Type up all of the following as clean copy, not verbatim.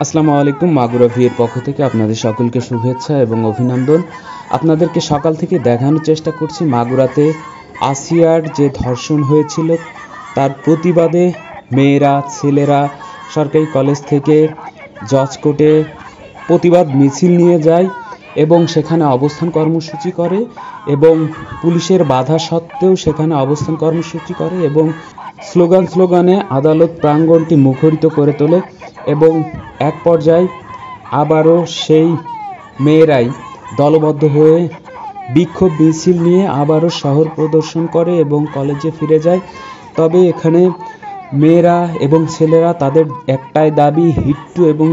আসসালামু আলাইকুম। মাগুরা ভিএর পক্ষ থেকে আপনাদের সকলকে শুভেচ্ছা এবং অভিনন্দন। আপনাদেরকে সকাল থেকে দেখানোর চেষ্টা করছি মাগুরাতে আসিয়ার যে ধর্ষণ হয়েছিল তার প্রতিবাদে মেয়েরা ছেলেরা সরকারি কলেজ থেকে জজ কোর্টে প্রতিবাদ মিছিল নিয়ে যায় এবং সেখানে অবস্থান কর্মসূচি করে এবং পুলিশের বাধা সত্ত্বেও সেখানে অবস্থান কর্মসূচি করে এবং স্লোগানে আদালত প্রাঙ্গণটি মুখরিত করে তোলে এবং এক পর্যায়ে আবারও সেই মেয়েরাই দলবদ্ধ হয়ে বিক্ষোভ মিছিল নিয়ে আবারও শহর প্রদর্শন করে এবং কলেজে ফিরে যায়। তবে এখানে মেয়েরা এবং ছেলেরা তাদের একটাই দাবি, হিট্টু এবং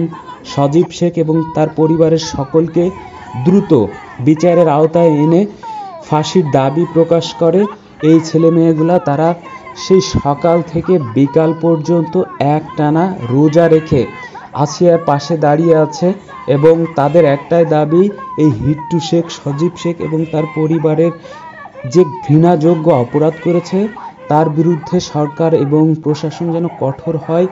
সজীব শেখ এবং তার পরিবারের সকলকে দ্রুত বিচারের আওতায় এনে ফাঁসির দাবি প্রকাশ করে। এই ছেলে মেয়েগুলা তারা সেই সকাল থেকে বিকাল পর্যন্ত একটানা রোজা রেখে আসিয়ার পাশে দাঁড়িয়ে আছে এবং তাদের একটাই দাবি, এই হিট্টু শেখ, সজীব শেখ এবং তার পরিবারের যে ঘৃণাযোগ্য অপরাধ করেছে তার বিরুদ্ধে সরকার এবং প্রশাসন যেন কঠোর হয়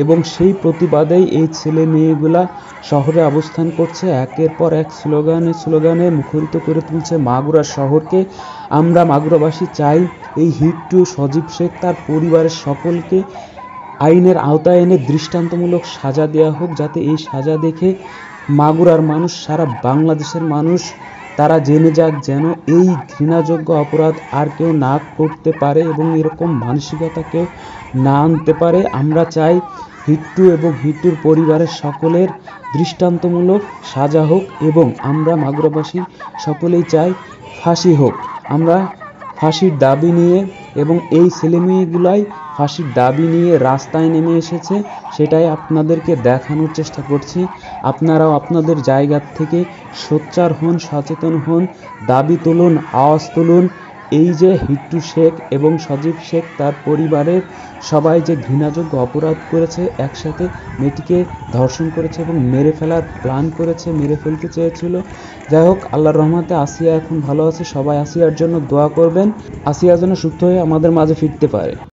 এবং সেই প্রতিবাদেই এই ছেলে মেয়েগুলা শহরে অবস্থান করছে। একের পর এক স্লোগানে মুখরিত করে তুলছে মাগুরা শহরকে। আমরা মাগুরাবাসী চাই এই হিট্টু, সজীব শেখ, তার পরিবারের সকলকে আইনের আওতায় এনে দৃষ্টান্তমূলক সাজা দেওয়া হোক, যাতে এই সাজা দেখে মাগুরার মানুষ, সারা বাংলাদেশের মানুষ তারা জেনে যাক যেন এই ঘৃণাযোগ্য অপরাধ আর কেউ না করতে পারে এবং এরকম মানসিকতা কেউ না আনতে পারে। আমরা চাই হিট্টু এবং হিট্টুর পরিবারের সকলের দৃষ্টান্তমূলক সাজা হোক এবং আমরা মাগুরাবাসী সকলেই চাই ফাঁসি হোক। আমরা ফাঁসির দাবি নিয়ে এবং এই ছেলেমেয়েগুলাই ফাঁসির দাবি নিয়ে রাস্তায় নেমে এসেছে, সেটাই আপনাদেরকে দেখানোর চেষ্টা করছি। আপনারাও আপনাদের জায়গা থেকে সোচ্চার হন, সচেতন হন, দাবি তুলুন, আওয়াজ তুলুন। এই যে হিট্টু শেখ এবং সজীব শেখ তার পরিবারের সবাই যে ঘৃণাযোগ্য অপরাধ করেছে, একসাথে মেয়েটিকে ধর্ষণ করেছে এবং মেরে ফেলার প্ল্যান করেছে, মেরে ফেলতে চেয়েছিল। যাই হোক, আল্লাহর রহমতে আসিয়া এখন ভালো আছে। সবাই আসিয়ার জন্য দোয়া করবেন, আসিয়া যেন সুস্থ হয়ে আমাদের মাঝে ফিরতে পারে।